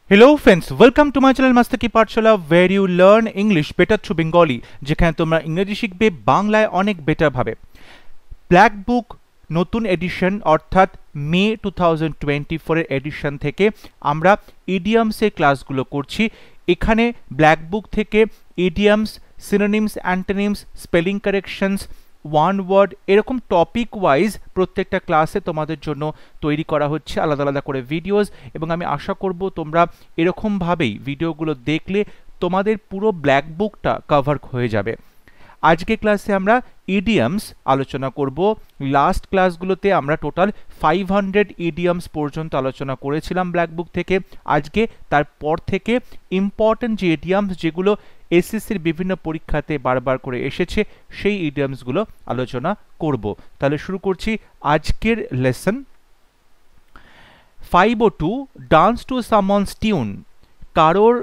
Hello friends, welcome to my channel Master Ki Pathshala where you learn English better through Bengali যেখানে তোমরা ইংরেজি শিখবে বাংলায় অনেক বেটার ভাবে। ব্ল্যাক বুক নতুন এডিশন অর্থাৎ মে 2024 এর এডিশন থেকে আমরা ইডিয়মসের ক্লাসগুলো করছি। এখানে ব্ল্যাক বুক থেকে idioms, synonyms, antonyms, spelling corrections, one word এরকম টপিক ওয়াইজ প্রত্যেকটা ক্লাসে তোমাদের জন্য তৈরি করা হচ্ছে আলাদা আলাদা করে ভিডিওস, এবং আমি আশা করব তোমরা এরকমভাবেই ভিডিওগুলো দেখলে তোমাদের পুরো ব্ল্যাক বুকটা কভার হয়ে যাবে। আজকে ক্লাসে আমরা ইডিয়মস আলোচনা করব। লাস্ট ক্লাসগুলোতে আমরা টোটাল 500 ইডিয়মস পর্যন্ত আলোচনা করেছিলাম ব্ল্যাক বুক থেকে। আজকে তারপর থেকে ইম্পর্টেন্ট যে ইডিয়মস যেগুলো এসএসসির বিভিন্ন পরীক্ষাতে বারবার করে এসেছে সেই ইডিয়মসগুলো আলোচনা করব। তাহলে শুরু করছি আজকের lesson. 502 dance to someone's tune, কারোর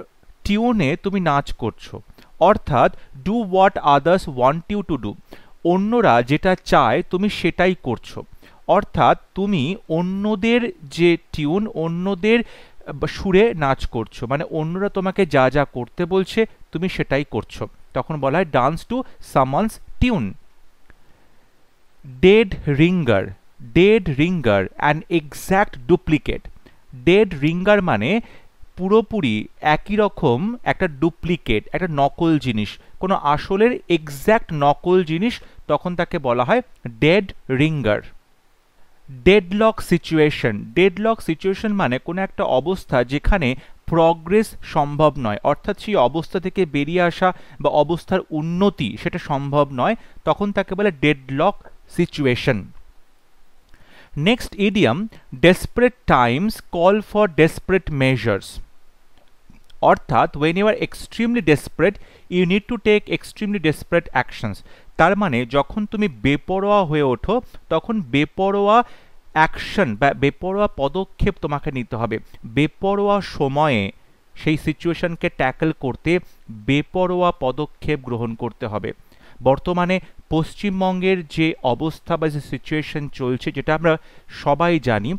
টিউনে তুমি নাচ করছো, অর্থাৎ do what others want you to do, অন্যরা যেটা চায় তুমি সেটাই করছো। অর্থাৎ তুমি অন্যদের যে টিউন, অন্যদের সুরে নাচ করছো, মানে অন্যরা তোমাকে যা যা করতে বলছে তুমি সেটাই করছো, তখন বলা হয় dance to someone's tune. Dead ringer, dead ringer an exact duplicate. Dead ringer মানে পুরোপুরি একই রকম একটা ডুপ্লিকেট, একটা নকল জিনিস, কোনো আসলের এক্স্যাক্ট নকল জিনিস, তখন তাকে বলা হয় dead ringer. Deadlock situation, deadlock situation মানে কোনো একটা অবস্থা যেখানে প্রগ্রেস সম্ভব নয়, অর্থাৎ সেই অবস্থা থেকে বেরিয়ে আসা বা অবস্থার উন্নতি সেটা সম্ভব নয়, তখন তাকে বলে deadlock situation. Next idiom, desperate times call for desperate measures, অর্থাৎ when you are extremely desperate you need to take extremely desperate actions। তার মানে যখন তুমি বেপরোয়া হয়ে ওঠো তখন বেপরোয়া অ্যাকশন বা বেপরোয়া পদক্ষেপ তোমাকে নিতে হবে। বেপরোয়া সময়ে সেই সিচুয়েশনকে ট্যাকল করতে বেপরোয়া পদক্ষেপ গ্রহণ করতে হবে। বর্তমানে পশ্চিমবঙ্গের যে অবস্থা বা যে সিচুয়েশন চলছে যেটা আমরা সবাই জানি,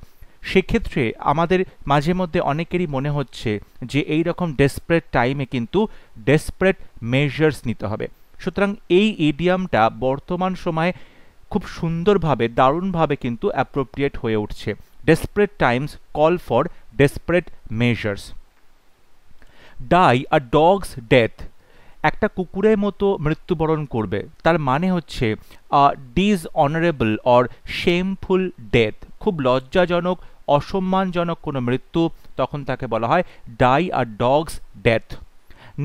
সেক্ষেত্রে আমাদের মাঝে মধ্যে অনেকেরই মনে হচ্ছে যে এই রকম ডেসপারেট টাইমে কিন্তু ডেসপারেট মেজার্স নিতে হবে। সুতরাং এই ইডিয়ামটা বর্তমান সময়ে খুব সুন্দরভাবে, দারুণভাবে কিন্তু অ্যাপ্রোপ্রিয়েট হয়ে উঠছে। Desperate times call for desperate measures. Die a dogs death, একটা কুকুরের মতো মৃত্যুবরণ করবে, তার মানে হচ্ছে ডিসঅনারেবল অর শেমফুল ডেথ, খুব লজ্জাজনক, অসম্মানজনক কোনো মৃত্যু, তখন তাকে বলা হয় die a dogs death.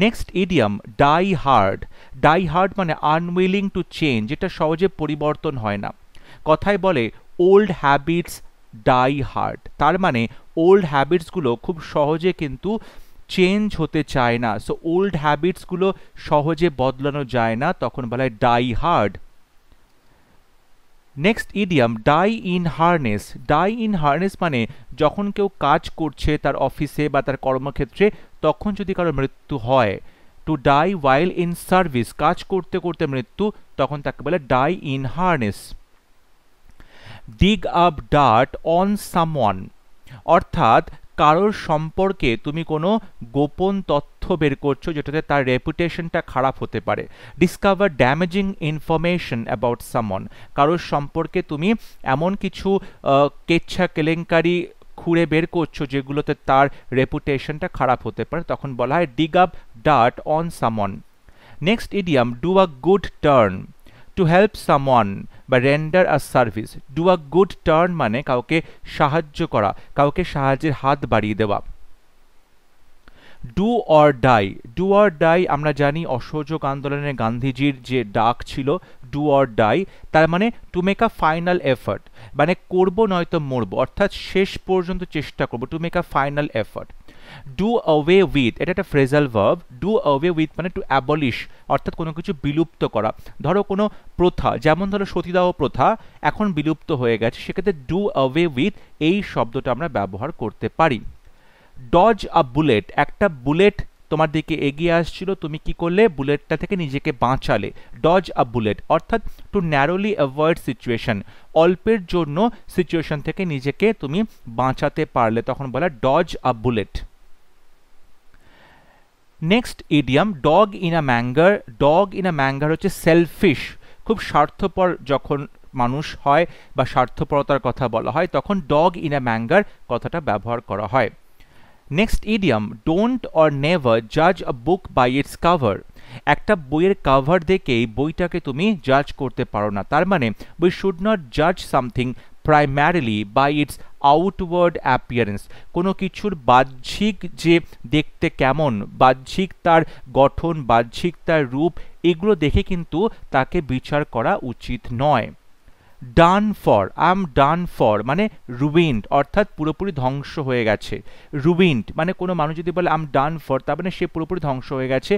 Next idiom, die hard. Die hard মানে আনউইলিং টু চেঞ্জ, যেটা সহজে পরিবর্তন হয় না। কথায় বলে ওল্ড হ্যাবিটস ডাই হার্ড, তার মানে ওল্ড হ্যাবিটসগুলো খুব সহজে কিন্তু চেঞ্জ হতে চায় না। সো ওল্ড হ্যাবিটসগুলো সহজে বদলানো যায় না, তখন বলা হয় die hard. Next idiom, die in harness. Die in harness মানে যখন কেউ কাজ করছে তার অফিসে বা তার কর্মক্ষেত্রে, তখন যদি কারো মৃত্যু হয়, to die while in service, কাজ করতে করতে মৃত্যু, তখন তাকে বলে die in harness. Dig up dirt on someone, অর্থাৎ কারোর সম্পর্কে তুমি কোনো গোপন তথ্য বের করছো যেটাতে তার রেপুটেশনটা খারাপ হতে পারে। Discover damaging information about someone, কারোর সম্পর্কে তুমি এমন কিছু কেচ্ছা কেলেঙ্কারি খুঁড়ে বের করছো যেগুলোতে তার রেপুটেশনটা খারাপ হতে পারে, তখন বলা হয় dig up dirt on someone. Next idiom, do a good turn, to help someone বা render a service. Do a good turn মানে কাউকে সাহায্য করা, কাউকে সাহায্যের হাত বাড়িয়ে দেওয়া। Do or die, do or die আমরা জানি অসহযোগ আন্দোলনে গান্ধীজির যে ডাক ছিল ডু অর ডাই, তার মানে to make a final effort, মানে করবো নয়তো মরবো, অর্থাৎ শেষ পর্যন্ত চেষ্টা করবো, to make a final effort. Do away with, এটা একটা phrasal verb. Do away with মানে টু অ্যাবলিশ, অর্থাৎ কোনো কিছু বিলুপ্ত করা। ধরো কোনো প্রথা, যেমন ধরো সতীদাহ প্রথা এখন বিলুপ্ত হয়ে গেছে, সেক্ষেত্রে ডু অ্যাওয়ে উইথ এই শব্দটা আমরা ব্যবহার করতে পারি। ডজ আ বুলেট, একটা বুলেট তোমার দিকে এগিয়ে আসছিল, তুমি কি করলে, বুলেটটা থেকে নিজেকে বাঁচালে। ডজ আ বুলেট অর্থাৎ টু ন্যারোলি অ্যাভয়েড সিচুয়েশন, অল্পের জন্য সিচুয়েশন থেকে নিজেকে তুমি বাঁচাতে পারলে, তখন বলা dodge a bullet. Next idiom dog in a manger. Dog in a manger হচ্ছে সেলফিশ, খুব স্বার্থপর যখন মানুষ হয় বা স্বার্থপরতার কথা বলা হয় তখন ডগ ইন আ ম্যাঙ্গার কথাটা ব্যবহার করা হয়। Next idiom don't or never জাজ আ বুক বাই ইটস কাভার। একটা বইয়ের কাভার দেখেই বইটাকে তুমি জাজ করতে পারো না, তার মানে উই শুড নট জাজ something primarily by its outward appearance. কোনো কিছুর বাহ্যিক যে দেখতে কেমন, বাহ্যিক তার গঠন, বাহ্যিক তার রূপ, এগুলো দেখে কিন্তু তাকে বিচার করা উচিত নয়। Done for, I am done for মানে রুইন্ড, অর্থাৎ পুরোপুরি ধ্বংস হয়ে গেছে। রুইন্ড মানে কোনো মানুষ যদি বলে আই এম ডান ফর, তার মানে সে পুরোপুরি ধ্বংস হয়ে গেছে,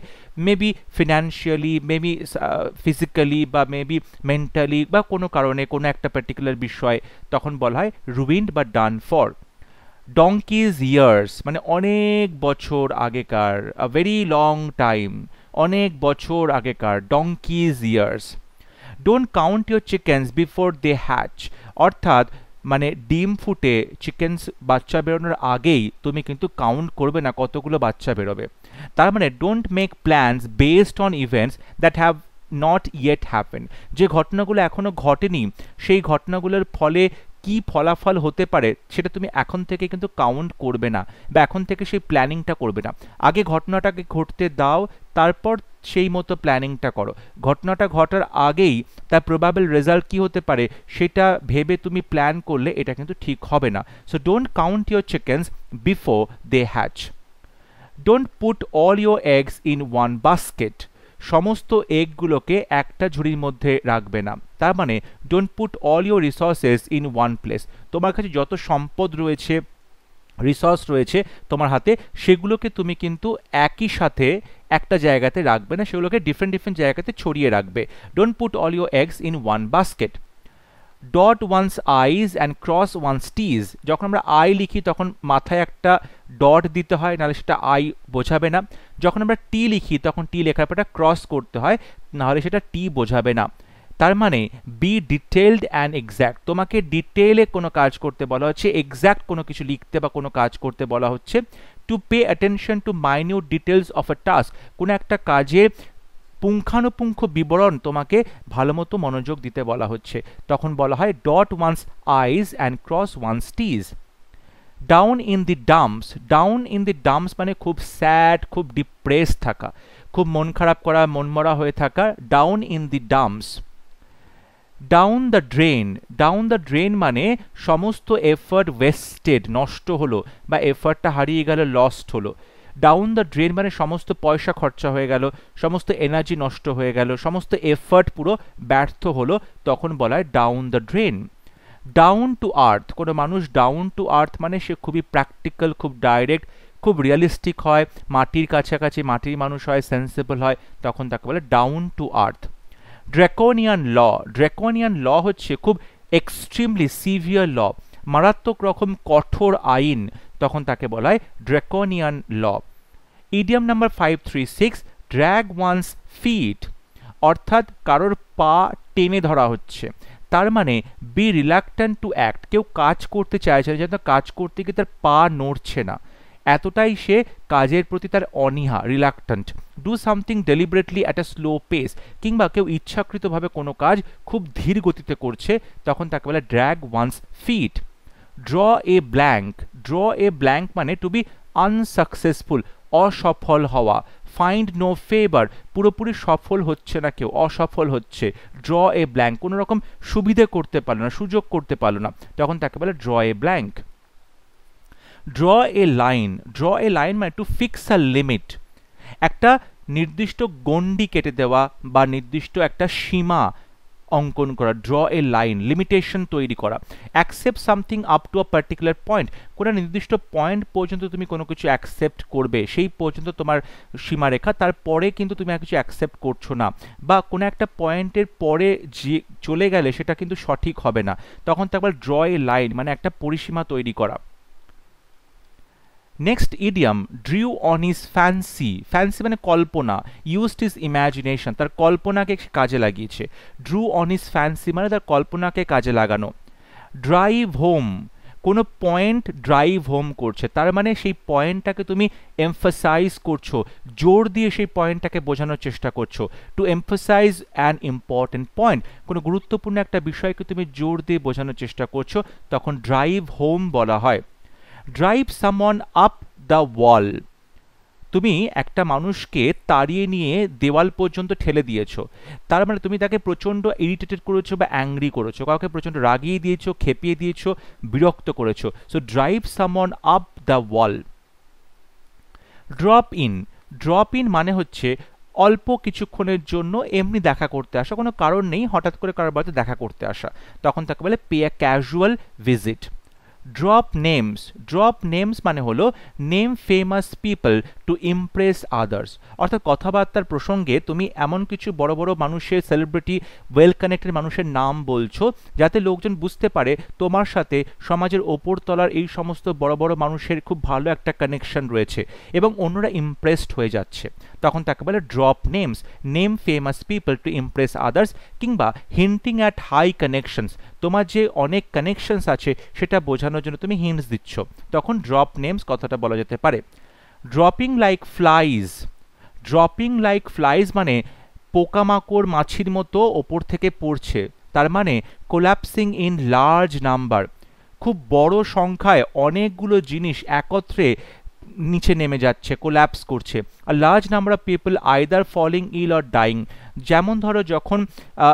মেবি ফিনান্সিয়ালি, মেবি ফিজিক্যালি, বা মেবি মেন্টালি, বা কোনো কারণে কোনো একটা পার্টিকুলার বিষয়, তখন বলা হয় রুইন্ড বা ডান ফর। ডঙ্কিজ ইয়ার্স মানে অনেক বছর আগেকার, আ ভেরি লং টাইম, অনেক বছর আগেকার, donkey's years. Don't count your chickens before they hatch, অর্থাৎ মানে ডিম ফুটে চিকেন্স বাচ্চা বেরোনোর আগেই তুমি কিন্তু কাউন্ট করবে না কতগুলো বাচ্চা বেরোবে। তার মানে don't make plans based on events that have not yet happen. যে ঘটনাগুলো এখনো ঘটেনি সেই ঘটনাগুলোর ফলে কি ফলাফল হতে পারে সেটা তুমি এখন থেকে কিন্তু কাউন্ট করবে না, বা এখন থেকে সেই প্ল্যানিংটা করবে না। আগে ঘটনাটাকে ঘটতে দাও, তারপর সেই মতো প্ল্যানিংটা করো। ঘটনাটা ঘটার আগেই তার প্রবাবল রেজাল্ট কি হতে পারে সেটা ভেবে তুমি প্ল্যান করলে এটা কিন্তু ঠিক হবে না। So don't count your chickens before they hatch. Don't put all your eggs in one basket, সমস্ত এগগুলোকে একটা ঝুড়ির মধ্যে রাখবে না। তার মানে don't put all your resources in one place, তোমার কাছে যত সম্পদ রয়েছে, রিসোর্স রয়েছে তোমার হাতে, সেগুলোকে তুমি কিন্তু একই সাথে একটা জায়গাতে রাখবে না, সেগুলোকে ডিফারেন্ট ডিফারেন্ট জায়গাতে ছড়িয়ে রাখবে। Don't put all your eggs in one basket. Dot one's i's and cross one's t's, যখন আমরা আই লিখি তখন মাথায় একটা ডট দিতে হয়, নাহলে সেটা আই বোঝাবে না। যখন আমরা টি লিখি তখন টি লেখার পর ক্রস করতে হয়, নাহলে সেটা টি বোঝাবে না। তার মানে বি ডিটেলড অ্যান্ড এক্স্যাক্ট, তোমাকে ডিটেলে কোনো কাজ করতে বলা হচ্ছে, এক্স্যাক্ট কোনো কিছু লিখতে বা কোনো কাজ করতে বলা হচ্ছে। To pay attention to minute details of a task, কোনো একটা কাজের পুঙ্খানুপুঙ্খ বিবরণ তোমাকে ভালো মতো মনোযোগ দিতে বলা হচ্ছে, তখন বলা হয় dot one's i's and cross one's t's. Down in the dumps, down in the dumps মানে খুব স্যাড, খুব ডিপ্রেস থাকা, খুব মন খারাপ করা, মনমরা হয়ে থাকা, down in the dumps. Down the drain, down the drain মানে সমস্ত এফার্ট ওয়েস্টেড, নষ্ট হলো, বা এফার্টটা হারিয়ে গেল, লস্ট হলো। ডাউন দ্য ড্রেন মানে সমস্ত পয়সা খরচা হয়ে গেল, সমস্ত এনার্জি নষ্ট হয়ে গেল, সমস্ত এফার্ট পুরো ব্যর্থ হলো, তখন বলা হয় down the drain. Down to earth, কোনো মানুষ ডাউন টু আর্থ মানে সে খুবই প্র্যাকটিক্যাল, খুব ডাইরেক্ট, খুব রিয়েলিস্টিক হয়, মাটির কাছাকাছি, মাটির মানুষ হয়, সেন্সিবল হয়, তখন তাকে বলে ডাউন টু আর্থ। ড্রেকোনিয়ান ল, ড্রেকোনিয়ান ল হচ্ছে খুব এক্সট্রিমলি সিভিয়ার ল, মারাত্মক রকম কঠোর আইন, তখন তাকে বলা হয় draconian law. Idiom number 536, drag one's feet, অর্থাৎ কারোর পা টেনে ধরা হচ্ছে। তার মানে বি রিলাক্ট্যান্ট টু অ্যাক্ট, কেউ কাজ করতে চাইছে না, যেন কাজ করতে গিয়ে তার পা নড়ছে না, এতটাই সে কাজের প্রতি তার অনীহা, reluctant. Do something deliberately at a slow pace, কিংবা কেউ ইচ্ছাকৃতভাবে কোনো কাজ খুব ধীর গতিতে করছে, তখন তাকে বলে drag one's feet. Draw a blank, draw a blank মানে টু বি আনসাকসেসফুল, অসফল হওয়া। ফাইন্ড নো ফেভার, পুরোপুরি সফল হচ্ছে না কেউ, অসফল হচ্ছে। ড্র এ ব্ল্যাঙ্ক, কোনো রকম সুবিধে করতে পারলো না, সুযোগ করতে পারলো না, তখন তাকে বলে draw a blank. Draw A line, draw A line মানে টু ফিক্স আ লিমিট, একটা নির্দিষ্ট গণ্ডি কেটে দেওয়া বা নির্দিষ্ট একটা সীমা অঙ্কন করা। ড্র এ লাইন, লিমিটেশন তৈরি করা। Accept something up to a particular point, কোনো নির্দিষ্ট পয়েন্ট পর্যন্ত তুমি কোনো কিছু অ্যাকসেপ্ট করবে, সেই পর্যন্ত তোমার সীমারেখা, তারপরে কিন্তু তুমি আর কিছু অ্যাকসেপ্ট করছো না, বা কোনো একটা পয়েন্টের পরে যে চলে গেলে সেটা কিন্তু সঠিক হবে না, তখন তারপর ড্র এ লাইন মানে একটা পরিসীমা তৈরি করা। Next idiom drew on his fancy, fancy মানে কল্পনা, ইউজড হিজ ইম্যাজিনেশন, তার কল্পনাকে কাজে লাগিয়েছে। ড্রু অন হিজ ফ্যান্সি মানে তার কল্পনাকে কাজে লাগানো। ড্রাইভ হোম, কোনো পয়েন্ট ড্রাইভ হোম করছে, তার মানে সেই পয়েন্টটাকে তুমি এমফাসাইজ করছো, জোর দিয়ে সেই পয়েন্টটাকে বোঝানোর চেষ্টা করছো। To emphasize an important point, কোনো গুরুত্বপূর্ণ একটা বিষয়কে তুমি জোর দিয়ে বোঝানোর চেষ্টা করছো, তখন ড্রাইভ হোম বলা হয়। ড্রাইভ সামওয়ান আপ দ্য ওয়াল, তুমি একটা মানুষকে তাড়িয়ে নিয়ে দেওয়াল পর্যন্ত ঠেলে দিয়েছো, তার মানে তুমি তাকে প্রচণ্ড ইরিটেটেড করেছো বা অ্যাংরি করেছো, কাউকে প্রচণ্ড রাগিয়ে দিয়েছো, খেপিয়ে দিয়েছো, বিরক্ত করেছো। So drive someone up the wall. Drop in, drop in মানে হচ্ছে অল্প কিছুক্ষণের জন্য এমনি দেখা করতে আসা, কোনো কারণ নেই, হঠাৎ করে কারোর বাড়িতে দেখা করতে আসা, তখন তাকে বলে pay a casual visit. Drop names, drop names মানে হলো name famous people to impress others, অর্থাৎ কথাবার্তার প্রসঙ্গে তুমি এমন কিছু বড় বড় মানুষের, সেলিব্রিটি, ওয়েল কানেক্টেড মানুষের নাম বলছো যাতে লোকজন বুঝতে পারে তোমার সাথে সমাজের ওপর তলার এই সমস্ত বড় বড় মানুষের খুব ভালো একটা কানেকশন রয়েছে এবং অন্যরা ইমপ্রেসড হয়ে যাচ্ছে, তখন তাকে বলে drop names, name famous people to impress others. কিংবা হিন্টিং অ্যাট হাই কানেকশনস, তোমার যে অনেক কানেকশনস আছে সেটা বোঝানোর জন্য তুমি হিন্টস দিচ্ছ, তখন ড্রপ নেমস কথাটা বলা যেতে পারে। Dropping like flies, dropping like flies মানে পোকামাকড় মাছির মতো ওপর থেকে পড়ছে, তার মানে কোল্যাপসিং ইন লার্জ নাম্বার, খুব বড় সংখ্যায় অনেকগুলো জিনিস একত্রে নিচে নেমে যাচ্ছে, কোল্যাপস করছে। আর large number of people either falling ill or dying, যেমন ধরো যখন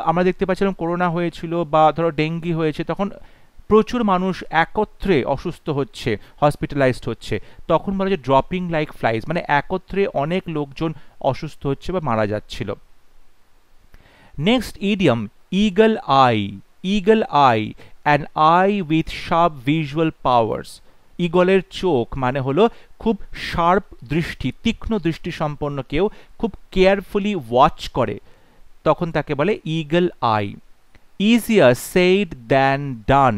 আমরা দেখতে পাচ্ছিলাম করোনা হয়েছিল বা ধরো ডেঙ্গি হয়েছে, তখন প্রচুর মানুষ একত্রে অসুস্থ হচ্ছে, হসপিটালাইজড হচ্ছে, তখন বলা যায় ড্রপিং লাইক ফ্লাইজ, মানে একত্রে অনেক লোকজন অসুস্থ হচ্ছে বা মারা যাচ্ছিল। Next idiom, eagle eye, eagle eye, an eye with sharp visual powers. ঈগলের চোখ মানে হলো খুব শার্প দৃষ্টি, তীক্ষ্ণ দৃষ্টি সম্পন্ন কেউ, খুব কেয়ারফুলি ওয়াচ করে, তখন তাকে বলে eagle eye. Easier said than done,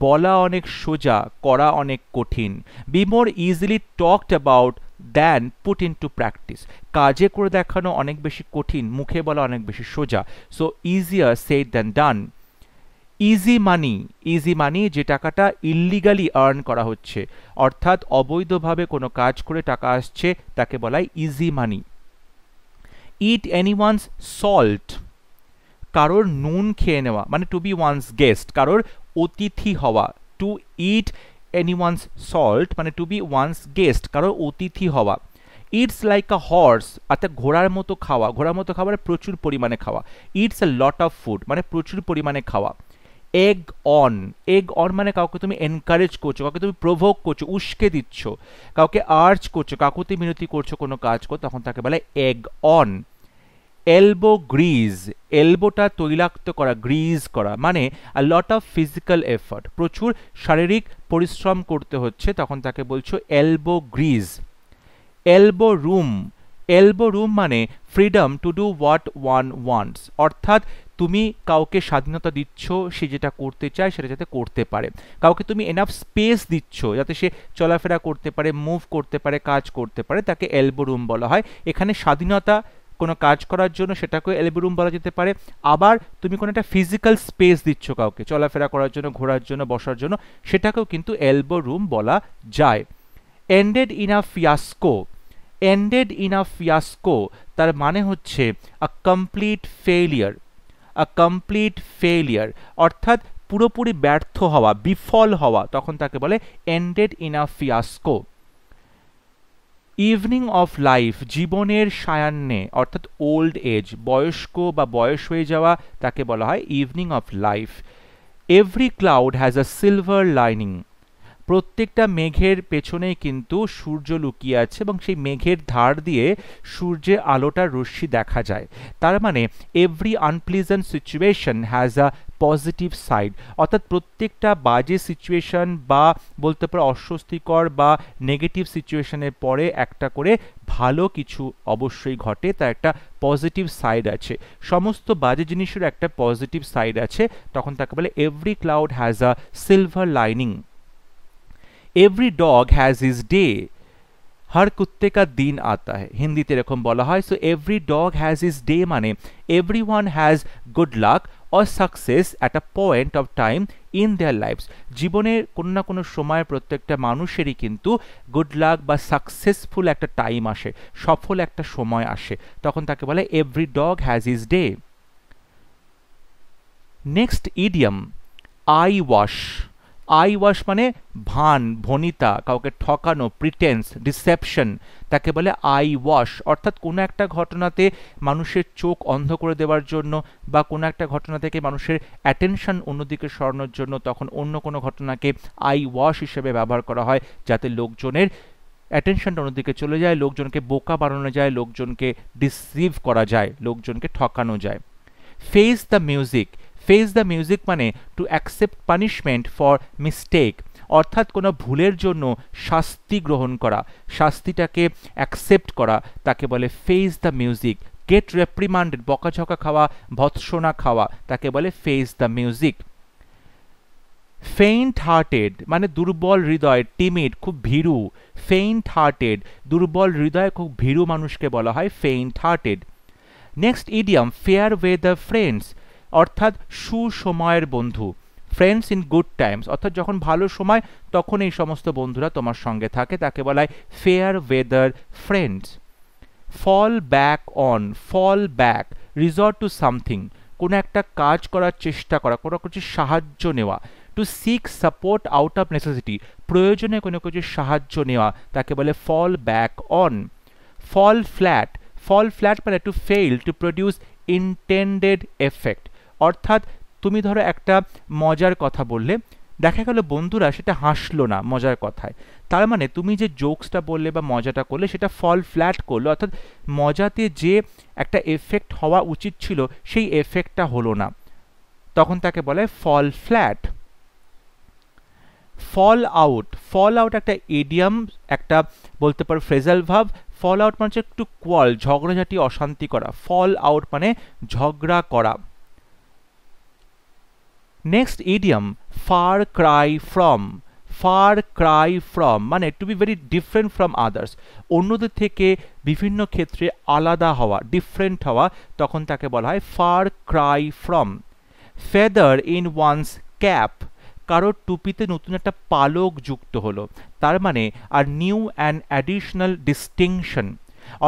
বলা অনেক সোজা, করা অনেক কঠিন। Be more easily talked about than put into practice, কাজে করে দেখানো অনেক বেশি কঠিন, মুখে বলা অনেক বেশি সোজা। সো ইজিয়ার সেইড দ্যান ডান। ইজি মানি, ইজি মানি যে টাকাটা ইল্লিগালি আর্ন করা হচ্ছে, অর্থাৎ অবৈধভাবে কোনো কাজ করে টাকা আসছে, তাকে বলা হয় ইজি মানি। ইট এনিওয়ানস সল্ট, কারোর নুন খেয়ে নেওয়া, মানে টু বি ওয়ান্স গেস্ট, কারোর অতিথি হওয়া। টু ইট এনিওয়ানস সল্ট মানে টু বি ওয়ান্স গেস্ট, কারোর অতিথি হওয়া। ইটস লাইক আ হর্স, অর্থাৎ ঘোড়ার মতো খাওয়া, ঘোড়ার মতো খাবার প্রচুর পরিমাণে খাওয়া। It's a lot of food মানে প্রচুর পরিমাণে খাওয়া। এগ অন, এগ অন মানে কাউকে তুমি এনকারেজ করছো, কাউকে তুমি প্রভোক করছো, উস্কে দিচ্ছ, কাউকে আর্চ করছো, কাকুতি মিনতি করছো কোনো কাজ কর, তখন তাকে বলে এগ অন। এলবো গ্রিজ, এলবোটা তৈলাক্ত করা, গ্রিজ করা, মানে a lot of physical effort, প্রচুর শারীরিক পরিশ্রম করতে হচ্ছে, তখন তাকে বলছো elbow grease. Elbow room, elbow room মানে freedom to do what one wants, অর্থাৎ তুমি কাউকে স্বাধীনতা দিচ্ছ, সে যেটা করতে চায় সেটা যাতে করতে পারে, কাউকে তুমি এনাফ স্পেস দিচ্ছ যাতে সে চলাফেরা করতে পারে, মুভ করতে পারে, কাজ করতে পারে, তাকে এলবো রুম বলা হয়। এখানে স্বাধীনতা কোনো কাজ করার জন্য সেটাকেও এলবো রুম বলা যেতে পারে। আবার তুমি কোনো একটা ফিজিক্যাল স্পেস দিচ্ছ কাউকে চলাফেরা করার জন্য, ঘোরার জন্য, বসার জন্য, সেটাকেও কিন্তু এলবো রুম বলা যায়। Ended in a fiasco, ended in a fiasco তার মানে হচ্ছে a complete failure, a complete failure, অর্থাৎ পুরোপুরি ব্যর্থ হওয়া, বিফল হওয়া, তখন তাকে বলে ended in a fiasco. Evening of life, জীবনের সায়াহ্নে, অর্থাৎ ওল্ড এজ, বয়স্ক বা বয়স হয়ে যাওয়া, তাকে বলা হয় evening of life. Every cloud has a silver lining, প্রত্যেকটা মেঘের পেছনেই কিন্তু সূর্য লুকিয়ে আছে এবং সেই মেঘের ধার দিয়ে সূর্যের আলোটার রশ্মি দেখা যায়। তার মানে every unpleasant situation has a positive side, অর্থাৎ প্রত্যেকটা বাজে সিচুয়েশন বা বলতে পারো অস্বস্তিকর বা নেগেটিভ সিচুয়েশনের পরে একটা করে ভালো কিছু অবশ্যই ঘটে, তার একটা পজিটিভ সাইড আছে, সমস্ত বাজে জিনিসের একটা পজিটিভ সাইড আছে, তখন তাকে বলে every cloud has a silver lining. Every dog has his day, हर कुत्ते का दिन आता है, হিন্দিতে এরকম বলা হয়। So every dog has his day মানে everyone has good luck or success at a point of time in their lives. জীবনের কোনো না কোনো সময় প্রত্যেকটা মানুষেরই কিন্তু গুড লাক বা সাকসেসফুল একটা টাইম আসে, সফল একটা সময় আসে, তখন তাকে বলে every dog has his day. Next idiom, I wash. I wash মানে ভান, ভনিতা, কাউকে ঠকানো, প্রিটেন্স, ডিসেপশন, তাকে বলে আই ওয়াশ। অর্থাৎ কোনো একটা ঘটনাতে মানুষের চোখ অন্ধ করে দেওয়ার জন্য বা কোনো একটা ঘটনা থেকে মানুষের অ্যাটেনশন অন্যদিকে সরানোর জন্য তখন অন্য কোনো ঘটনাকে আই ওয়াশ হিসেবে ব্যবহার করা হয়, যাতে লোকজনের অ্যাটেনশনটা অন্যদিকে চলে যায়, লোকজনকে বোকা বানানো যায়, লোকজনকে ডিসিভ করা যায়, লোকজনকে ঠকানো যায়। Face the music. Face the music মানে to accept punishment for mistake, অর্থাৎ কোনো ভুলের জন্য শাস্তি গ্রহণ করা, শাস্তিটাকে অ্যাকসেপ্ট করা, তাকে বলে ফেস দ্য মিউজিক। গেট রেপ্রিমান্ডেড, বকাঝকা খাওয়া, ভৎসনা খাওয়া, তাকে বলে face the music. Faint hearted মানে দুর্বল হৃদয়, টিমিড, খুব ভীরু। ফেইন্ট হার্টেড, দুর্বল হৃদয়, খুব ভীরু মানুষকে বলা হয় faint hearted. Next idiom, fair weather friends, অর্থাৎ সুসময়ের বন্ধু। ফ্রেন্ডস ইন গুড টাইমস, অর্থাৎ যখন ভালো সময় তখন এই সমস্ত বন্ধুরা তোমার সঙ্গে থাকে, তাকে বলা হয় fair weather friends. Fall back on, fall back, resort to something, কোনো একটা কাজ করার চেষ্টা করা, কোনো কিছু সাহায্য নেওয়া। To seek support out of necessity, প্রয়োজনে কোনো কিছু সাহায্য নেওয়া, তাকে বলে fall back on. Fall flat, fall flat মানে to fail to produce intended effect, অর্থাৎ তুমি ধরো একটা মজার কথা বললে, দেখা গেল বন্ধুরা সেটা হাসলো না মজার কথায়, তার মানে তুমি যে জোকসটা বললে বা মজাটা করলে সেটা ফল ফ্ল্যাট করলো, অর্থাৎ মজাতে যে একটা এফেক্ট হওয়া উচিত ছিল সেই এফেক্টটা হলো না, তখন তাকে বলে fall flat. Fall out, fall out একটা ইডিয়াম, একটা বলতে পারো ফ্রেজাল ভাব। ফল আউট মানে একটু কোয়াল, ঝগড়াঝাটি, অশান্তি করা। ফল আউট মানে ঝগড়া করা। Next idiom, far cry from. Far cry from মানে to be very different from others, অন্যদের থেকে বিভিন্ন ক্ষেত্রে আলাদা হওয়া, ডিফারেন্ট হওয়া, তখন তাকে বলা হয় far cry from. Feather in one's cap, কারোর টুপিতে নতুন একটা পালক যুক্ত হলো, তার মানে আর নিউ অ্যান্ড অ্যাডিশনাল ডিস্টিংশন,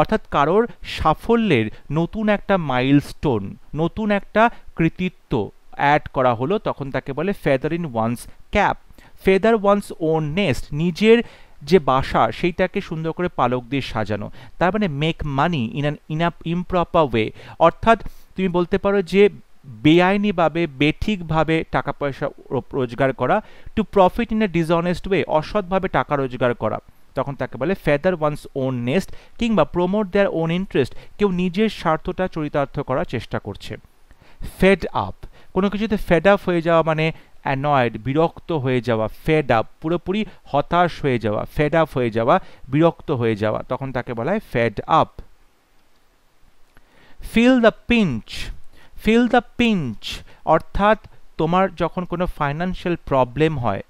অর্থাৎ কারোর সাফল্যের নতুন একটা মাইলস্টোন, নতুন একটা কৃতিত্ব অ্যাড করা হলো, তখন তাকে বলে feather in one's cap. Feather one's own nest, নিজের যে বাসা সেইটাকে সুন্দর করে পালক দিয়ে সাজানো, তার মানে make money in a improper way, অর্থাৎ তুমি বলতে পারো যে বেআইনিভাবে, বেঠিকভাবে টাকা পয়সা রোজগার করা। To profit in a dishonest way, অসৎভাবে টাকা রোজগার করা, তখন তাকে বলে ফেদার ওয়ানস ওন নেস্ট। কিংবা প্রমোট দেয়ার ওন ইন্টারেস্ট, কেউ নিজের স্বার্থটা চরিতার্থ করার চেষ্টা করছে। ফেড আপ, কোনো কিছুতে ফেড আপ হয়ে যাওয়া মানে অ্যানয়েড, বিরক্ত হয়ে যাওয়া। ফেড আপ পুরোপুরি হতাশ হয়ে যাওয়া, ফেড আপ হয়ে যাওয়া, বিরক্ত হয়ে যাওয়া, তখন তাকে বলা হয় fed up. Feel the pinch, feel the pinch অর্থাৎ তোমার যখন কোনো ফাইন্যান্সিয়াল প্রবলেম হয়,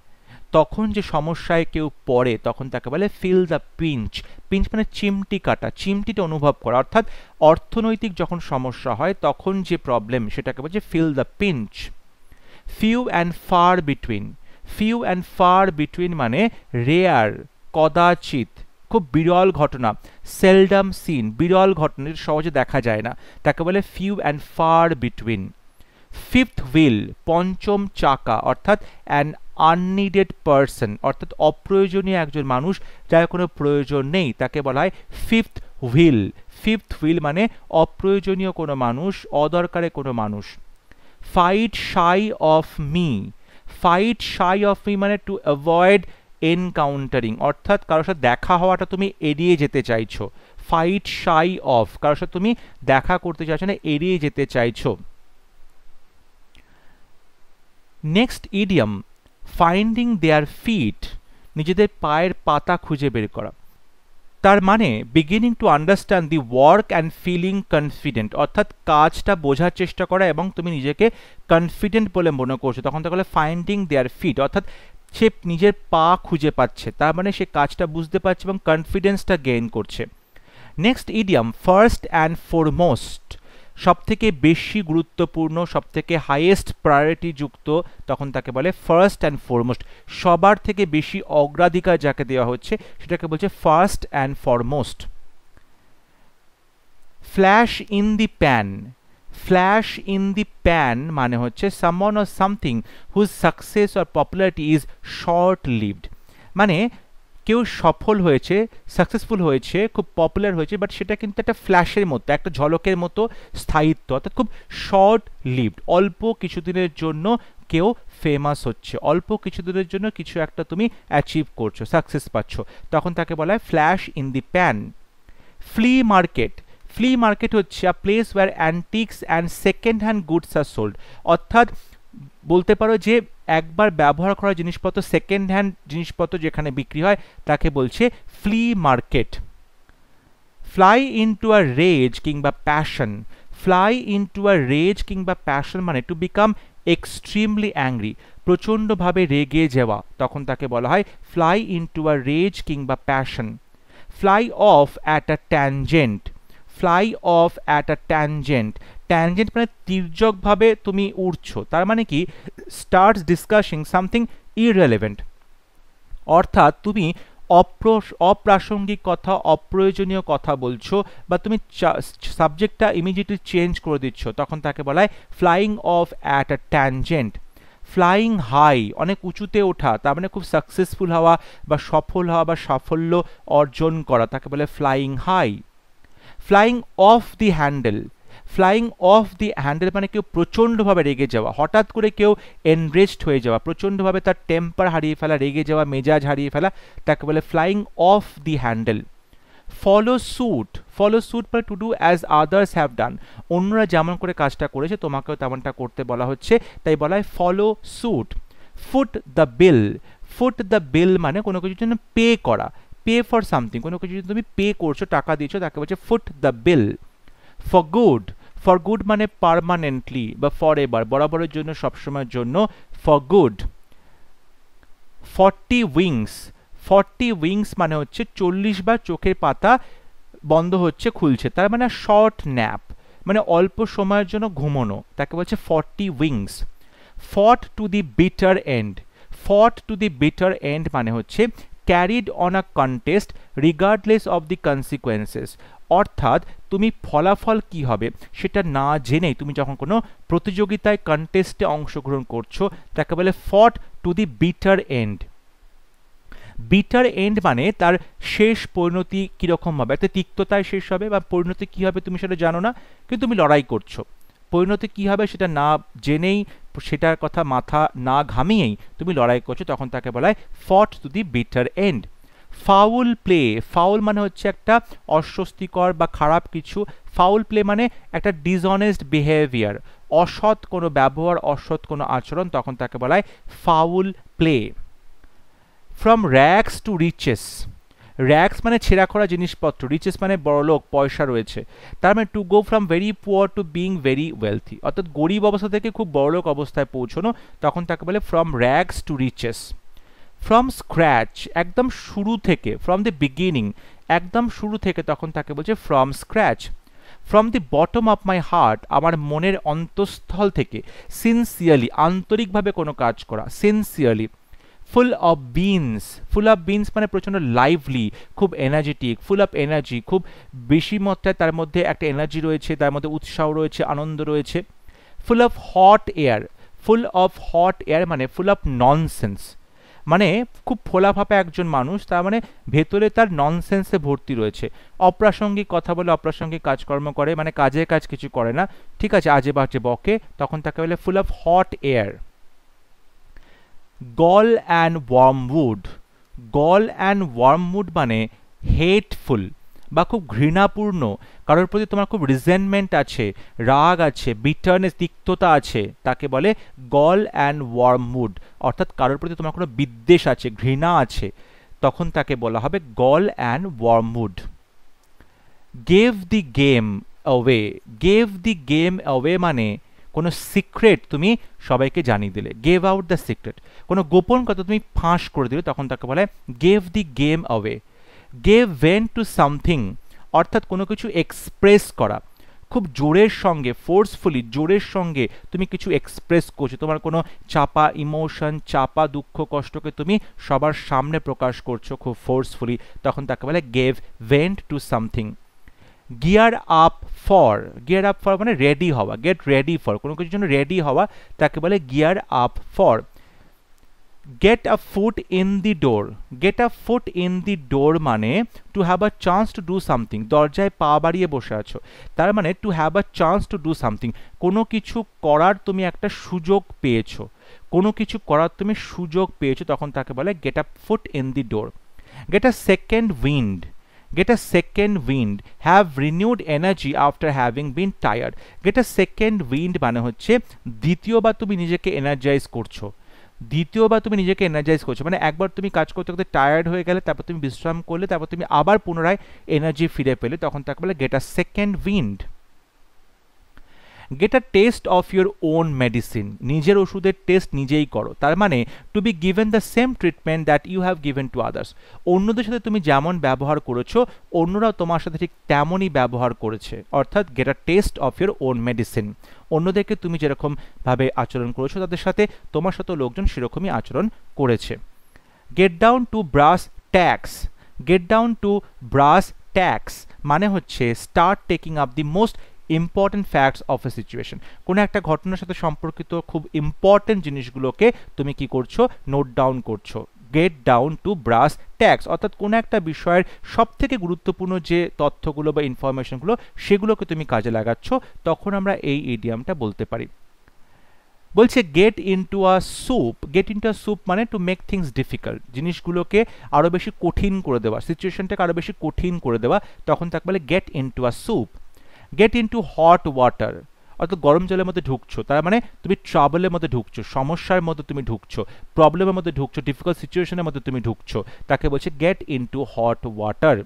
তখন যে সমস্যায় কেউ পড়ে, তখন তাকে বলে ফিল দ্য পিঞ্চ। পিঞ্চ মানে চিমটি কাটা, চিমটিটা অনুভব করা, অর্থাৎ অর্থনৈতিক যখন সমস্যা হয় তখন যে প্রবলেম সেটাকে বলছে feel the pinch. Few and far between, few and far between মানে রেয়ার, কদাচিৎ, খুব বিরল ঘটনা। সেলডাম সিন, বিরল ঘটনা, সহজে দেখা যায় না, তাকে বলে few and far between. Fifth wheel, পঞ্চম চাকা, অর্থাৎ অ্যান আননিডেড পার্সন, অর্থাৎ অপ্রয়োজনীয় একজন মানুষ যার কোনো প্রয়োজন নেই, তাকে বলা হয় ফিফথ হুইল। ফিফথ হুইল মানে অপ্রয়োজনীয় কোনো মানুষ, অদরকারে কোনো মানুষ। Fight shy of me, fight shy of me মানে টু অ্যাভয়েড এনকাউন্টারিং, অর্থাৎ কারোর সাথে দেখা হওয়াটা তুমি এড়িয়ে যেতে চাইছো। ফাইট শাই অফ, কারোর সাথে তুমি দেখা করতে চাইছো না, এড়িয়ে যেতে চাইছো। Next idiom, finding their feet, নিজেদের পায়ের পাতা খুঁজে বের করা, তার মানে beginning to understand the work and feeling confident, অর্থাৎ কাজটা বোঝার চেষ্টা করা এবং তুমি নিজেকে কনফিডেন্ট বলে মনে করছো, তখন তাকে বলে ফাইন্ডিং দেয়ার ফিট, অর্থাৎ সে নিজের পা খুঁজে পাচ্ছে, তার মানে সে কাজটা বুঝতে পারছে এবং কনফিডেন্সটা গেইন করছে। Next idiom, first and foremost, সবথেকে বেশি গুরুত্বপূর্ণ, সবথেকে হাইয়েস্ট প্রায়োরিটি যুক্ত, তখন তাকে বলে ফার্স্ট অ্যান্ড ফরমোস্ট। সবার থেকে বেশি অগ্রাধিকার যাকে দেওয়া হচ্ছে সেটাকে বলছে first and foremost. Flash in the pan, flash in the pan মানে হচ্ছে someone or something whose success or popularity is short lived. মানে কেউ সফল হয়েছে, সাকসেসফুল হয়েছে, খুব পপুলার হয়েছে, বাট সেটা কিন্তু একটা ফ্ল্যাশের মতো, একটা ঝলকের মতো স্থায়িত্ব, অর্থাৎ খুব শর্ট লিভড। অল্প কিছুদিনের জন্য কেউ ফেমাস হচ্ছে, অল্প কিছুদিনের জন্য কিছু একটা তুমি অ্যাচিভ করছো, সাকসেস পাচ্ছ, তখন তাকে বলা হয় flash in the pan. Flea market, flea market হচ্ছে a place where antiques and second hand goods are sold. অর্থাৎ বলতে পারো যে একবার ব্যবহার করা জিনিসপত্র, সেকেন্ড হ্যান্ড জিনিসপত্র যেখানে বিক্রি হয় তাকে বলছে flea market. Fly into a rage কিংবা passion, fly into a rage কিংবা প্যাশন মানে টু বিকাম এক্সট্রিমলি অ্যাংরি, প্রচণ্ডভাবে রেগে যাওয়া, তখন তাকে বলা হয় ফ্লাই ইনটু আ রেজ কিংবা passion. Fly off at a tangent, fly off at a tangent, tangent মানে তির্যকভাবে তুমি উড়ছো, তার মানে কি স্টার্টস ডিসকাসিং সামথিং ইররেলেভেন্ট, অর্থাৎ তুমি অপ্রাসঙ্গিক কথা, অপ্রয়োজনীয় কথা বলছো, বা তুমি সাবজেক্টটা ইমিডিয়েটলি চেঞ্জ করে দিচ্ছ, তখন তাকে বলা হয় flying off at a tangent. Flying high, অনেক উঁচুতে ওঠা, তার মানে খুব সাকসেসফুল হওয়া বা সফল হওয়া বা সাফল্য অর্জন করা, তাকে বলে flying high. Flying off the handle, flying off the handle মানে কেউ প্রচণ্ডভাবে রেগে যাওয়া, হঠাৎ করে কেউ এনরেজড হয়ে যাওয়া, প্রচণ্ডভাবে তার টেম্পার হারিয়ে ফেলা, রেগে যাওয়া, মেজাজ হারিয়ে ফেলা, তাকে বলে flying off the handle. Follow suit, follow suit মানে to do as others have done, অন্যরা যেমন করে কাজটা করেছে তোমাকেও তেমনটা করতে বলা হচ্ছে, তাই বলা হয় follow suit. Foot the bill, foot the bill মানে কোনো কিছুর জন্য পে করা, পে ফর সামথিং, কোনো কিছু যদি তুমি পে করছো, টাকা দিচ্ছ, তাকে বলছে foot the bill. For good, for good মানে পার্মানেন্টলি বা ফর এভার, বরাবরের জন্য, সবসময়ের জন্য, ফর গুড। 40 উইংস, 40 উইংস মানে হচ্ছে 40 বার চোখের পাতা বন্ধ হচ্ছে খুলছে, তার মানে শর্ট ন্যাপ, মানে অল্প সময়ের জন্য ঘুমোনো, তাকে বলছে 40 উইংস। ফট টু দি বিটার এন্ড, ফট টু দি বিটার এন্ড মানে হচ্ছে carried on a contest regardless of the consequences, অর্থাৎ তুমি ফলাফল কি হবে সেটা না জেনেই তুমি যখন কোনো প্রতিযোগিতায়, কন্টেস্টে অংশগ্রহণ করছো, তাকে বলে fought to the bitter end. Bitter end মানে তার শেষ পরিণতি কীরকম হবে, একটা তিক্ততায় শেষ হবে, বা পরিণতি কী হবে তুমি সেটা জানো না, কিন্তু তুমি লড়াই করছো, পরিণতি কী হবে সেটা না জেনেই, সেটার কথা মাথা না ঘামিয়েই তুমি লড়াই করছো, তখন তাকে বলা হয় fought to the bitter end. Foul play, foul মানে হচ্ছে একটা অস্বস্তিকর বা খারাপ কিছু, ফাউল প্লে মানে একটা ডিসঅনেস্ট বিহেভিয়ার, অসৎ কোনো ব্যবহার, অসৎ কোনো আচরণ, তখন তাকে বলা হয় foul play. From rags to riches, rags মানে ছেঁড়া খোড়া জিনিসপত্র, রিচেস মানে বড়লোক, পয়সা রয়েছে, তার মানে to go from very poor to being very wealthy, অর্থাৎ গরিব অবস্থা থেকে খুব বড়লোক অবস্থায় পৌঁছানো, তখন তাকে বলে from rags to riches. From scratch, একদম শুরু থেকে, ফ্রম দ্য বিগিনিং, একদম শুরু থেকে, তখন তাকে বলছে from scratch. From the bottom of my heart, আমার মনের অন্তঃস্থল থেকে, সিনসিয়ারলি, আন্তরিকভাবে কোনো কাজ করা, sincerely. Full of beans, full of beans মানে প্রচণ্ড লাইভলি, খুব এনার্জেটিক, ফুল অফ এনার্জি, খুব বেশি মাত্রায় তার মধ্যে একটা এনার্জি রয়েছে, তার মধ্যে উৎসাহ রয়েছে, আনন্দ রয়েছে। ফুল of hot air, full of hot air মানে ফুল অফ ননসেন্স, মানে খুব ফোলাফাপা একজন মানুষ, তার মানে ভেতরে তার ননসেন্সে ভর্তি রয়েছে, অপ্রাসঙ্গিক কথা বলে, অপ্রাসঙ্গিক কাজকর্ম করে, মানে কাজের কাজ কিছু করে না, ঠিক আছে, আজে বাজে বকে, তখন তাকে বলে full of hot air. Gall and wormwood, gall and wormwood মানে হেটফুল বা খুব ঘৃণাপূর্ণ, কারোর প্রতি তোমার খুব রিজেন্টমেন্ট আছে, রাগ আছে, বিটারনেস, তিক্ততা আছে, তাকে বলে গল অ্যান্ড ওয়ার্মউড, অর্থাৎ কারোর প্রতি তোমার কোনো বিদ্বেষ আছে, ঘৃণা আছে, তখন তাকে বলা হবে gall and wormwood. Gave the game away, gave the game away মানে কোনো সিক্রেট তুমি সবাইকে জানিয়ে দিলে, গেভ আউট দ্য সিক্রেট, কোনো গোপন কথা তুমি ফাঁস করে দিলে, তখন তাকে বলে gave the game away. Gave vent to something, অর্থাৎ কোনো কিছু এক্সপ্রেস করা, খুব জোরের সঙ্গে, ফোর্সফুলি জোরের সঙ্গে তুমি কিছু এক্সপ্রেস করছো, তোমার কোনো চাপা ইমোশন, চাপা দুঃখ কষ্টকে তুমি সবার সামনে প্রকাশ করছো খুব ফোর্সফুলি, তখন তাকে বলে gave vent to something. Gear up for, gear up for মানে রেডি হওয়া, গেট রেডি ফর, কোনো কিছুর জন্য রেডি হওয়া, তাকে বলে gear up for. Get a foot in the door, get a foot in the door মানে to have a chance to do something, দরজায় পা বাড়িয়ে বসে আছো, তার মানে to have a chance to do something, কোনো কিছু করার তুমি একটা সুযোগ পেয়েছো, কোনো কিছু করার তুমি সুযোগ পেয়েছো, তখন তাকে বলে get a foot in the door. Get a second wind, get a second wind, have renewed energy after having been tired. get a second wind মানে হচ্ছে দ্বিতীয়বার তুমি নিজেকে এনার্জাইজ করছো, দ্বিতীয়বার তুমি নিজেকে এনার্জাইজ করছো, মানে একবার তুমি কাজ করতে করতে টায়ার্ড হয়ে গেলে, তারপর তুমি বিশ্রাম করলে, তারপর তুমি আবার পুনরায় এনার্জি ফিরে পেলে, তখন তাকে বলে get a second wind. Get a taste of your own medicine, নিজের ওষুধের টেস্ট নিজেই করো, তার মানে to be given the same treatment that you have given to others, অন্যদের সাথে তুমি যেমন ব্যবহার করেছো অন্যরাও তোমার সাথে ঠিক তেমনই ব্যবহার করেছে, অর্থাৎ gate a taste of your own medicine, অন্যদেরকে তুমি যেরকমভাবে আচরণ করেছো তাদের সাথে তোমার সাথে লোকজন সেরকমই আচরণ করেছে। Get down to brass tax, get down to brass tax মানে হচ্ছে start taking up the most important facts of a situation, কোনো একটা ঘটনার সাথে সম্পর্কিত খুব ইম্পর্টেন্ট জিনিসগুলোকে তুমি কি করছো, নোট ডাউন করছো। Get down to brass tax অর্থাৎ কোনো একটা বিষয়ের সব থেকে গুরুত্বপূর্ণ যে তথ্যগুলো বা ইনফরমেশনগুলো সেগুলোকে তুমি কাজে লাগাচ্ছ, তখন আমরা এই ইডিয়ামটা বলতে পারি। বলছে get into a soup, gate into a soup মানে টু মেক থিংস ডিফিকাল্ট, জিনিসগুলোকে আরও বেশি কঠিন করে দেওয়া, সিচুয়েশনটাকে আরও বেশি কঠিন করে দেওয়া, তখন তাকে বলে gate into a soup. Gate into hot water অর্থাৎ গরম জলের মধ্যে ঢুকছো, তার মানে তুমি ট্রাবলের মধ্যে ঢুকছো, সমস্যার মধ্যে তুমি ঢুকছো, প্রবলেমের মধ্যে ঢুকছো, ডিফিকাল্ট সিচুয়েশনের মধ্যে তুমি ঢুকছো, তাকে বলছে get into hot water.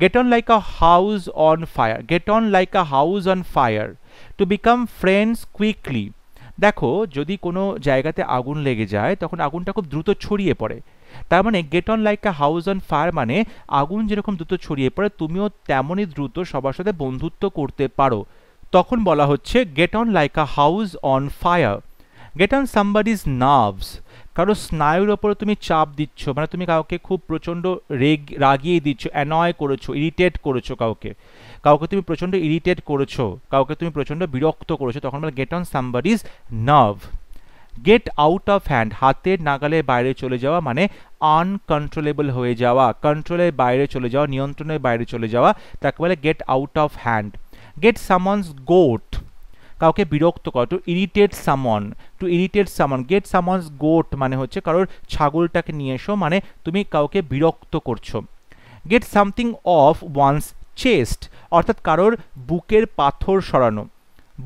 Get on like a house on fire, get on like a house on fire, to become friends quickly. দেখো যদি কোনো জায়গাতে আগুন লেগে যায় তখন আগুনটা খুব দ্রুত ছড়িয়ে পড়ে, তার মানে get on like a house on fire মানে আগুন যেরকম দ্রুত ছড়িয়ে পড়ে তুমিও তেমনই দ্রুত সবার সাথে বন্ধুত্ব করতে পারো, তখন বলা হচ্ছে get on like a house on fire. Get on somebody's nerves, কারো স্নায়ুর ওপরে তুমি চাপ দিচ্ছ, মানে তুমি কাউকে খুব প্রচণ্ড রাগিয়ে দিচ্ছ, অ্যানয় করেছো, ইরিটেট করেছো, কাউকে কাউকে তুমি প্রচণ্ড ইরিটেট করেছো, কাউকে তুমি প্রচণ্ড বিরক্ত করেছো, তখন বলে get on somebody's nerve. Get out of hand, হাতের নাগালের বাইরে চলে যাওয়া মানে আনকন্ট্রোলেবল হয়ে যাওয়া, কন্ট্রোলের বাইরে চলে যাওয়া, নিয়ন্ত্রণের বাইরে চলে যাওয়া, তাকে বলে get out of hand. Get someone's goat, কাউকে বিরক্ত করা, to irritate someone, to irritate someone. Get someone's goat মানে হচ্ছে কারোর ছাগলটাকে নিয়ে এসো, মানে তুমি কাউকে বিরক্ত করছো। Gate something off one's chest অর্থাৎ কারোর বুকের পাথর সরানো,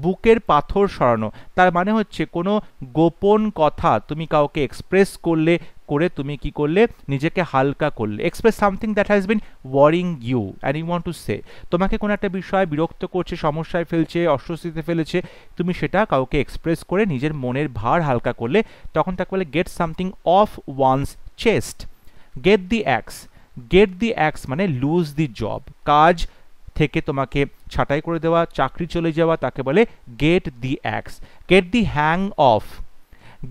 বুকের পাথর সরানো, তার মানে হচ্ছে কোনো গোপন কথা তুমি কাউকে এক্সপ্রেস করলে, করে তুমি কি করলে, নিজেকে হালকা করলে। Express something that has been worrying you and you want to say, তোমাকে কোনো একটা বিষয় বিরক্ত করছে, সমস্যায় ফেলছে, অস্বস্তিতে ফেলেছে, তুমি সেটা কাউকে এক্সপ্রেস করে নিজের মনের ভার হালকা করলে, তখন তাকে বলে get something off one's chest. Get the axe, get the axe মানে লুজ দি জব, কাজ থেকে তোমাকে ছাঁটাই করে দেওয়া, চাকরি চলে যাওয়া, তাকে বলে get the axe. Get the hang of,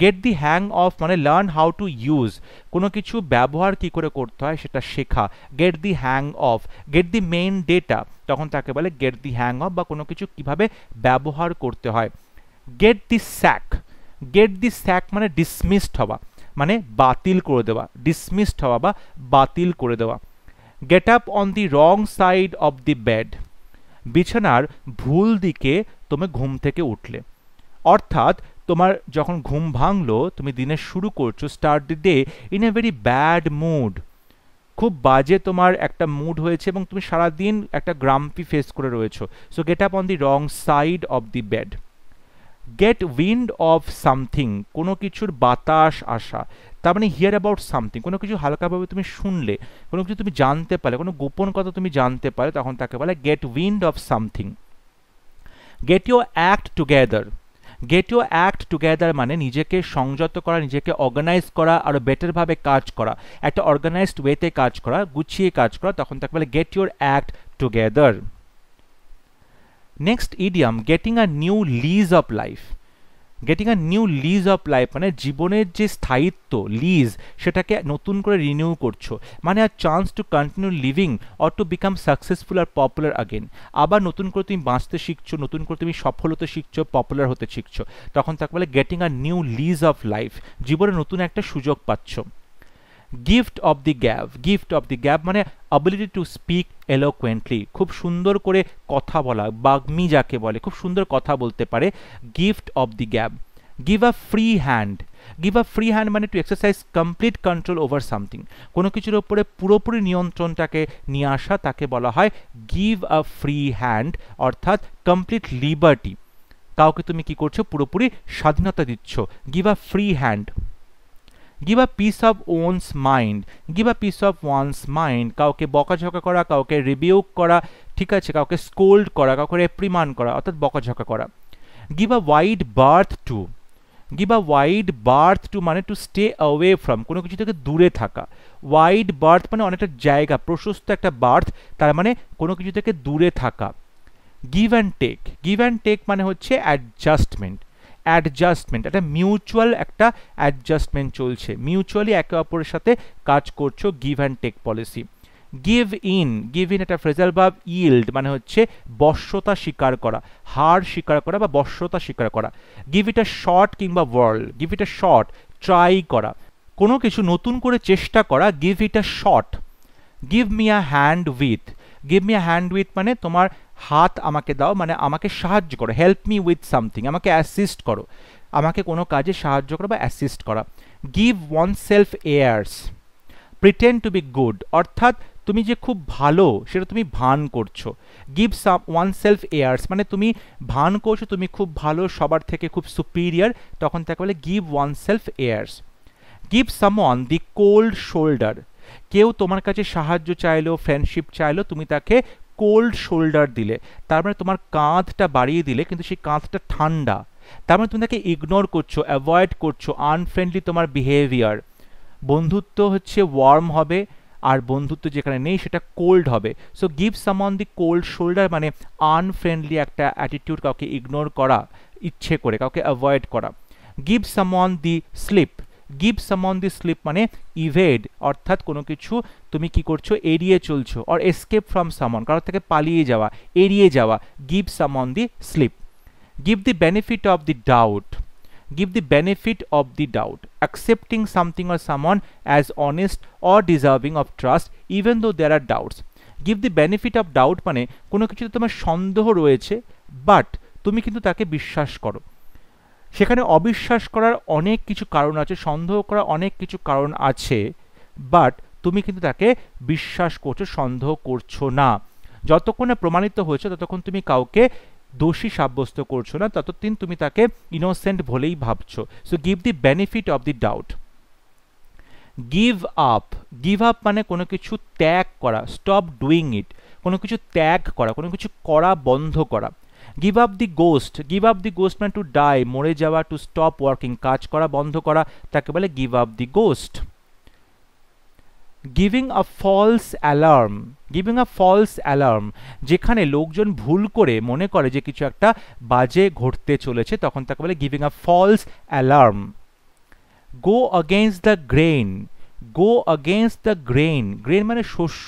get the hang of মানে লার্ন হাউ টু ইউজ, কোনো কিছু ব্যবহার কি করে করতে হয় সেটা শেখা, get the hang of. Get the main data, তখন তাকে বলে গেট দি হ্যাং অফ বা কোনো কিছু কিভাবে ব্যবহার করতে হয়। Get the sack, get the sack মানে ডিসমিসড হওয়া, মানে বাতিল করে দেওয়া, ডিসমিসড হওয়া বা বাতিল করে দেওয়া। Gate up on the wrong side of the bed, বিছানার ভুল দিকে তুমি ঘুম থেকে উঠলে, অর্থাৎ তোমার যখন ঘুম ভাঙলো, তুমি দিনের শুরু করছো, start the day in a very bad mood, খুব বাজে তোমার একটা মুড হয়েছে এবং তুমি সারাদিন একটা গ্রাম্পি ফেস করে রয়েছো, so get up on the wrong side of the bed. Get wind of something, কোনো কিছুর বাতাস আসা, তার মানে হিয়ার অ্যাবাউট সামথিং, কোনো কিছু হালকাভাবে তুমি শুনলে, কোনো কিছু তুমি জানতে পারলে, কোনো গোপন কথা তুমি জানতে পারলে, তখন তাকে বলে get wind of something. Get your act together, get your act together মানে নিজেকে সংযত করা, নিজেকে অর্গানাইজ করা, আরও বেটারভাবে কাজ করা, একটা অর্গানাইজড ওয়েতে কাজ করা, গুছিয়ে কাজ করা, তখন তাকে বলে get your act together. Next idiom, getting a new lease of life. Getting a new lease of life মানে জীবনের যে স্থায়িত্ব, লিজ, সেটাকে নতুন করে রিনিউ করছো, মানে আর chance to continue living or to become successful আর পপুলার আগেন। আবার নতুন করে তুমি বাঁচতে শিখছো, নতুন করে তুমি সফল হতে শিখছো, পপুলার হতে শিখছো, তখন তাকে বলে getting a new lease of life, জীবনে নতুন একটা সুযোগ পাচ্ছ। Gift of the gab, gift of the gab মানে অ্যাবিলিটি টু স্পিক এলোকুয়েন্টলি, খুব সুন্দর করে কথা বলা, বাগ্মী যাকে বলে, খুব সুন্দর কথা বলতে পারে, gift of the gab. Give a free hand, give a free hand মানে to exercise complete control over something, কোনো কিছুর ওপরে পুরোপুরি নিয়ন্ত্রণটাকে নিয়ে আসা, তাকে বলা হয় গিভ আ ফ্রি হ্যান্ড, অর্থাৎ কমপ্লিট লিবার্টি, কাউকে তুমি কি করছো, পুরোপুরি স্বাধীনতা দিচ্ছ, give a free hand. Give a piece of ওনস mind, give a piece of wands mind, কাউকে বকাঝকা করা, কাউকে রিবিউক করা, ঠিক আছে, কাউকে স্কোল্ড করা, কাউকে রেপ্রিমান্ড করা, অর্থাৎ বকাঝকা করা। Give a wide birth two, give a wide birth two মানে টু স্টে অ্যাওয়ে ফ্রম, কোনো কিছু থেকে দূরে থাকা। ওয়াইড বার্থ মানে অনেকটা জায়গা, প্রশস্ত একটা বার্থ, তার মানে কোনো কিছু থেকে দূরে থাকা। Give and take, give and take মানে হচ্ছে অ্যাডজাস্টমেন্ট, অ্যাডজাস্টমেন্ট, একটা মিউচুয়াল একটা অ্যাডজাস্টমেন্ট চলছে, মিউচুয়ালি একে অপরের সাথে কাজ করছো, give and take policy. Give in, give in একটা ফ্রেজাল ভার্ব, ইল্ড মানে হচ্ছে বশ্যতা স্বীকার করা, হার স্বীকার করা বা বশ্যতা স্বীকার করা। গিভ ইট আ শর্ট কিংবা world, give it a short, try করা, কোনো কিছু নতুন করে চেষ্টা করা, give it a short. Give me a hand with, give me a hand with মানে তোমার হাত আমাকে দাও, মানে আমাকে সাহায্য করো, হেল্প মি উইথ সামথিং, আমাকে অ্যাসিস্ট করো, আমাকে কোনো কাজে সাহায্য করো বা অ্যাসিস্ট করা। Give oneself ears, pretend to be good, অর্থাৎ তুমি যে খুব ভালো সেটা তুমি ভান করছো। Give some one self ears মানে তুমি ভান করছো তুমি খুব ভালো, সবার থেকে খুব সুপিরিয়ার, তখন তাকে বলে give oneself airs. Give someone the cold shoulder, কেউ তোমার কাছে সাহায্য চাইলো, ফ্রেন্ডশিপ চাইলো, তুমি তাকে কোল্ড শোল্ডার দিলে, তার মানে তোমার কাঁধটা বাড়িয়ে দিলে কিন্তু সেই কাঁধটা ঠান্ডা, তার মানে তুমি তাকে ইগনোর করছো, অ্যাভয়েড করছো, আনফ্রেন্ডলি তোমার বিহেভিয়ার। বন্ধুত্ব হচ্ছে ওয়ার্ম হবে, আর বন্ধুত্ব যেখানে নেই সেটা কোল্ড হবে। So give someone the cold shoulder মানে আনফ্রেন্ডলি একটা অ্যাটিটিউড, কাউকে ইগনোর করা ইচ্ছে করে, কাউকে অ্যাভয়েড করা। Give someone the slip, give someone the slip মানে ইভেড, অর্থাৎ কোনো কিছু তুমি কি করছো, এড়িয়ে চলছো, অর এসকেপ ফ্রম সামওয়ান, কারোর থেকে পালিয়ে যাওয়া, এড়িয়ে যাওয়া, give someone the slip. Give the benefit of the doubt, give the benefit of the doubt, accepting something or someone as honest or deserving of trust even though there are doubts. Give the benefit of doubt মানে কোনো কিছুতে তোমার সন্দেহ রয়েছে but তুমি কিন্তু তাকে বিশ্বাস করো, সেখানে অবিশ্বাস করার অনেক কিছু কারণ আছে, সন্দেহ করার অনেক কিছু কারণ আছে, বাট তুমি কিন্তু তাকে বিশ্বাস করছো, সন্দেহ করছো না। যতক্ষণ না প্রমাণিত হয়েছে ততক্ষণ তুমি কাউকে দোষী সাব্যস্ত করছো না, ততদিন তুমি তাকে ইনোসেন্ট বলেই ভাবছো। So give the benefit of the doubt. Give up, give up মানে কোনো কিছু ত্যাগ করা, স্টপ ডুইং ইট, কোনো কিছু ত্যাগ করা, কোনো কিছু করা বন্ধ করা। Give up the ghost, give up the ghost মানে টু ডাই, মরে যাওয়া, টু স্টপ ওয়ার্কিং, কাজ করা বন্ধ করা, তাকে বলে give up the ghost. Giving a false alarm, giving a false alarm যেখানে লোকজন ভুল করে মনে করে যে কিছু একটা বাজে ঘটতে চলেছে, তখন তাকে বলে giving a false alarm. Go against the grain, go against the grain, grain মানে শস্য,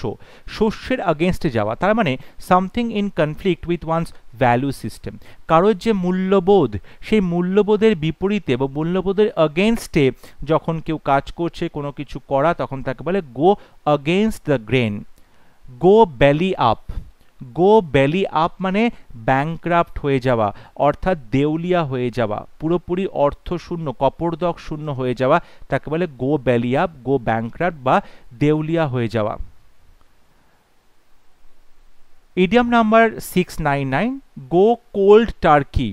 শস্যের আগেনস্টে যাওয়া, তার মানে something in conflict with one's value system, কারোর যে মূল্যবোধ সেই মূল্যবোধের বিপরীতে বা মূল্যবোধের আগেনস্টে যখন কেউ কাজ করছে, কোনো কিছু করা, তখন তাকে বলে গো অগেইনস্ট দ্য গ্রেইন। গো বেলি আপ, গো বেলি আপ মানে ব্যাংক্রাফট হয়ে যাওয়া, অর্থাৎ দেউলিয়া হয়ে যাওয়া, পুরোপুরি অর্থশূন্য, কপর্দক শূন্য হয়ে যাওয়া, তাকে বলে গো বেলি আপ, গো ব্যাংক্রাফট বা দেউলিয়া হয়ে যাওয়া। Idiom number 699, go cold turkey.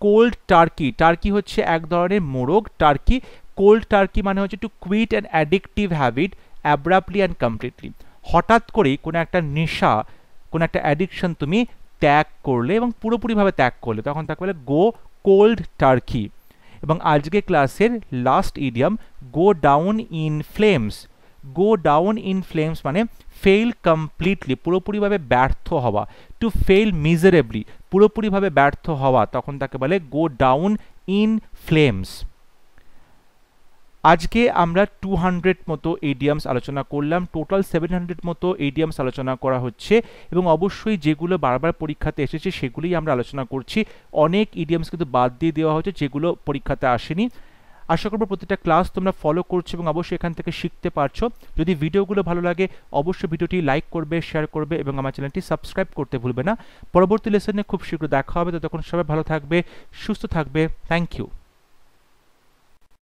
Cold turkey, turkey হচ্ছে এক ধরনের মোরগ, টার্কি। কোল্ড টার্কি মানে হচ্ছে to quit an addictive habit abruptly and completely, হঠাৎ করেই কোনো একটা নেশা, কোনো একটা অ্যাডিকশন তুমি ত্যাগ করলে এবং পুরোপুরিভাবে ত্যাগ করলে, তখন তাকে বলে গো কোল্ড টার্কি। এবং আজকে ক্লাসের last idiom, go down in flames. Go down in flames মানে ফেল কমপ্লিটলি, পুরোপুরিভাবে ব্যর্থ হওয়া। টু ফেল মিজারেবলি, পুরোপুরিভাবে ব্যর্থ হওয়া, তখন তাকে বলে গো ডাউন ইন ফ্লেমস। আজকে আমরা 200 মতো ইডিয়ামস আলোচনা করলাম, টোটাল 700 মতো ইডিয়ামস আলোচনা করা হচ্ছে, এবং অবশ্যই যেগুলো বারবার পরীক্ষাতে এসেছে সেগুলোই আমরা আলোচনা করছি। অনেক ইডিয়ামস কিন্তু বাদ দিয়ে দেওয়া হচ্ছে যেগুলো পরীক্ষাতে আসেনি। আশা করবো প্রতিটা ক্লাস তোমরা ফলো করছো এবং অবশ্যই এখান থেকে শিখতে পারছো। যদি ভিডিওগুলো ভালো লাগে অবশ্যই ভিডিওটি লাইক করবে, শেয়ার করবে এবং আমার চ্যানেলটি সাবস্ক্রাইব করতে ভুলবে না। পরবর্তী লেসনে খুব শীঘ্র দেখা হবে, ততক্ষণ সবাই ভালো থাকবে, সুস্থ থাকবে। Thank you.